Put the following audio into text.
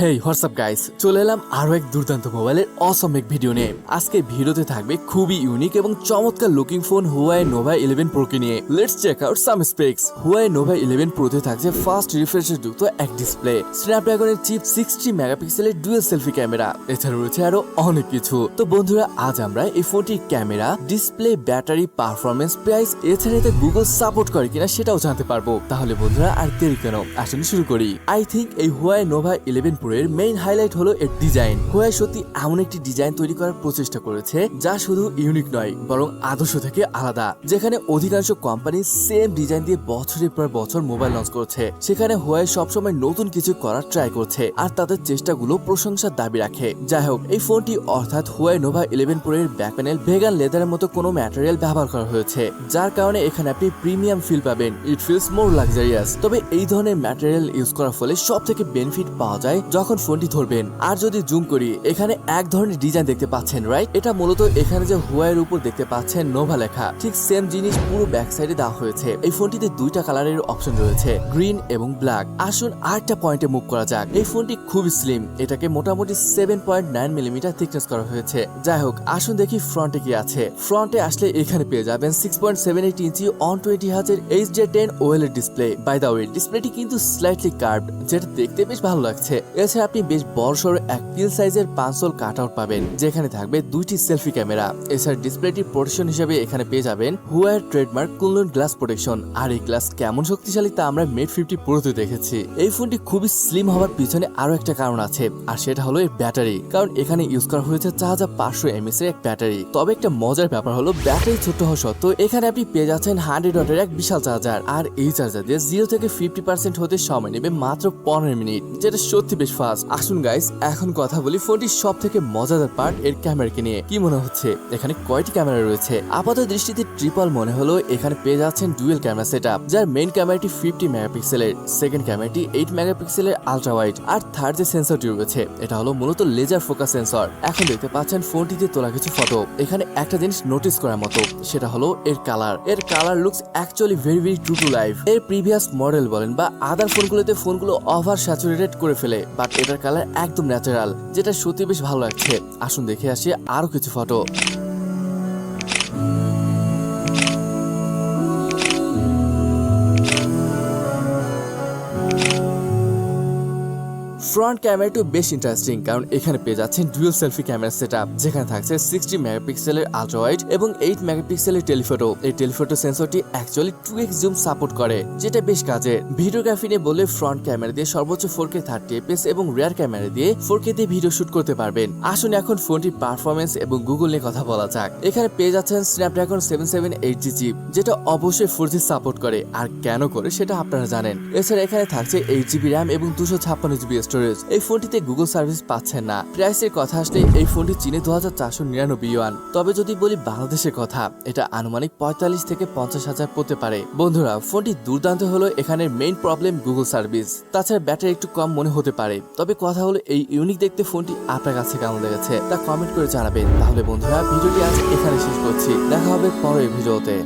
হেই WhatsApp guys, চলে এলাম আরো এক দুর্দান্ত মোবাইলের অসম এক ভিডিও নিয়ে। আজকে ভিডিওতে থাকবে খুবই ইউনিক এবং চমৎকার looking phone Huawei Nova 11 Pro কে নিয়ে। Let's check out some specs. Huawei Nova 11 Pro তে থাকছে ফাস্ট রিফ্রেশ যুক্ত এক ডিসপ্লে, স্ন্যাপড্রাগনের চিপ, 60 মেগাপিক্সেলের ডুয়াল সেলফি ক্যামেরা, এছাড়া রয়েছে আরো অনেক কিছু। তো বন্ধুরা, আজ আমরা এই ফোনটির camera, display, battery, performance, price, এছাড়া এতে গুগল সাপোর্ট করে কিনা সেটাও জানতে পারবো। তাহলে বন্ধুরা আর দেরি কেন, আসুন শুরু করি। আই থিঙ্ক এই Huawei Nova 11 Pro এর মেইন হাইলাইট হলো এর ডিজাইন। Huawei সত্যি এমন একটি ডিজাইন তৈরি করার প্রচেষ্টা করেছে যা শুধু ইউনিক নয়, বরং আদর্শ থেকে আলাদা। যেখানে অধিকাংশ কোম্পানি সেম ডিজাইন দিয়ে বছরের পর বছর মোবাইল লঞ্চ করছে, সেখানে Huawei সবসময় নতুন কিছু করার ট্রাই করছে, আর তাদের চেষ্টাগুলো প্রশংসার দাবি রাখে। যাই হোক, এই ফোনটি অর্থাৎ Huawei Nova 11 Pro এর ব্যাক প্যানেল ভেগান লেদারের মতো কোনো ম্যাটেরিয়াল ব্যবহার করা হয়েছে, যার কারণে এখানে আপনি প্রিমিয়াম ফিল পাবেন। It feels more luxurious. তবে এই ধরনের ম্যাটেরিয়াল ইউজ করার ফলে সব থেকে বেনিফিট পাওয়া যায় যখন ফোনটি ধরবেন। আর যদি জুম করি, এখানে এক ধরনের ডিজাইন দেখতে পাচ্ছেন, রাইট? এটা মূলত এখানে যে Huawei এর উপর দেখতে পাচ্ছেন নোভা লেখা, ঠিক সেম জিনিস পুরো ব্যাক সাইডে দেওয়া হয়েছে। এই ফোনটিতে দুইটা কালারের অপশন রয়েছে, গ্রিন এবং ব্ল্যাক। আসুন আরেকটা পয়েন্টে মুভ করা যাক। এই ফোনটি খুবই স্লিম, এটাকে মোটামুটি 7.9 মিলিমিটার থিকনেস করা হয়েছে। যাই হোক, আসুন দেখি ফ্রন্টে কি আছে। ফ্রন্টে আসলে এখানে পেয়ে যাবেন 6.78 ইঞ্চি 120 হার্জের HD10 OLED display. By the way, ডিসপ্লেটি কিন্তু স্লাইটলি কার্ভড, যেটা দেখতে বেশ ভালো লাগছে। এছাড়া আপনি বেশ বড়সড় এক পিল সাইজের 5 কাটআউট পাবেন, যেখানে থাকবে দুইটি সেলফি ক্যামেরা। এছাড়া ডিসপ্লেটি প্রোটেকশন হিসেবে এখানে পেয়ে যাবেন Huawei trademark Kunlun glass protection. আর এই গ্লাস কেমন শক্তিশালী তা আমরা Mate 50 Pro-তে দেখেছি। এই ফোনটি খুবই স্লিম হওয়ার পিছনে আরো একটা কারণ আছে, আর সেটা হলো এর ব্যাটারি। কারণ এখানে ইউজ করা হয়েছে 4500 mAh এর এক ব্যাটারি। তবে একটা মজার ব্যাপার হলো, ব্যাটারি ছোট হওয়া সত্ত্বেও এখানে আপনি পেয়ে যাচ্ছেন 100 ওয়াটের এক বিশাল চার্জার। আর এই চার্জার দিয়ে 0 থেকে 50% হতে সময় নেবে মাত্র 15 মিনিট, যেটা সত্যি বেশ ফাস্ট। আসুন গাইস, এখন কথা বলি ফোনটির সব থেকে মজাদার পার্ট এর ক্যামেরাকে নিয়ে। কি মনে হচ্ছে এখানে কয়টি ক্যামেরা রয়েছে? আপাতত দৃষ্টিতে ট্রিপল মনে হলো। এখানে পেয়ে যাচ্ছেন ডুয়েল ক্যামেরা সেটআপ, যার মেইন ক্যামেরাটি 50 মেগাপিক্সেলের, সেকেন্ড ক্যামেরাটি 8 মেগাপিক্সেলের আলট্রা ওয়াইড, আর থার্ড যে সেন্সরটি রয়েছে এটা হলো মূলত লেজার ফোকাস সেন্সর। এখন দেখতে পাচ্ছেন ফোনটিতে তোলা কিছু ফটো। এখানে একটা জিনিস নোটিস করার মতো, সেটা হলো এর কালার। এর colour looks actually very very true to life. এর প্রিভিয়াস মডেল বলেন বা আদার ফোনগুলোতে ফোনগুলো ওভার স্যাচুরেটেড করে ফেলে, বাট এটার কালার একদম ন্যাচারাল, যেটা সত্যি বেশ ভালো লাগছে। আসুন দেখে আসি আরো কিছু ফটো। ফ্রন্ট ক্যামেরাটিও বেশ ইন্টারেস্টিং, কারণ এখানে পেয়ে যাচ্ছেন ডুয়াল সেলফি ক্যামেরা সেটআপ, যেখানে থাকছে 60 মেগাপিক্সেলের আলট্রা ওয়াইড এবং 8 মেগাপিক্সেলের টেলিফটো। এই টেলিফটো সেন্সরটি অ্যাকচুয়ালি 2x জুম সাপোর্ট করে, যেটা বেশ কাজের। ভিডিওগ্রাফি নিয়ে বললে ফ্রন্ট ক্যামেরা দিয়ে সর্বোচ্চ 4K 30 fps এবং রিয়ার ক্যামেরা দিয়ে 4K দিয়ে ভিডিও শুট করতে পারবেন। আসুন এখন ফোনটির পারফরমেন্স এবং গুগল নিয়ে কথা বলা যাক। এখানে পেয়ে যাচ্ছেন স্ন্যাপড্রাগন 778G চিপ, যেটা অবশ্যই 4G সাপোর্ট করে। আর কেন করে সেটা আপনারা জানেন। এছাড়া এখানে থাকছে 8GB র্যাম এবং 256GB স্টোরেজ। এই ফোনটিতে গুগল সার্ভিস পাচ্ছেন না। প্রাইসের কথা আসলে এই ফোনটি চীনে 2499 ইউয়ান। তবে যদি বলি বাংলাদেশের কথা, এটা আনুমানিক 45 থেকে 50 হাজার পড়তে পারে। বন্ধুরা, ফোনটি দুর্দান্ত হলো এখানে মেইন প্রবলেম গুগল সার্ভিস। তাছাড়া ব্যাটারি একটু কম মনে হতে পারে। তবে কথা হলো এই ইউনিক দেখতে ফোনটি আপনার কাছে কেমন লেগেছে তা কমেন্ট করে জানাবেন। তাহলে বন্ধুরা, ভিডিওটি আজ এখানে শেষ করছি। দেখা হবে পরের ভিডিওতে।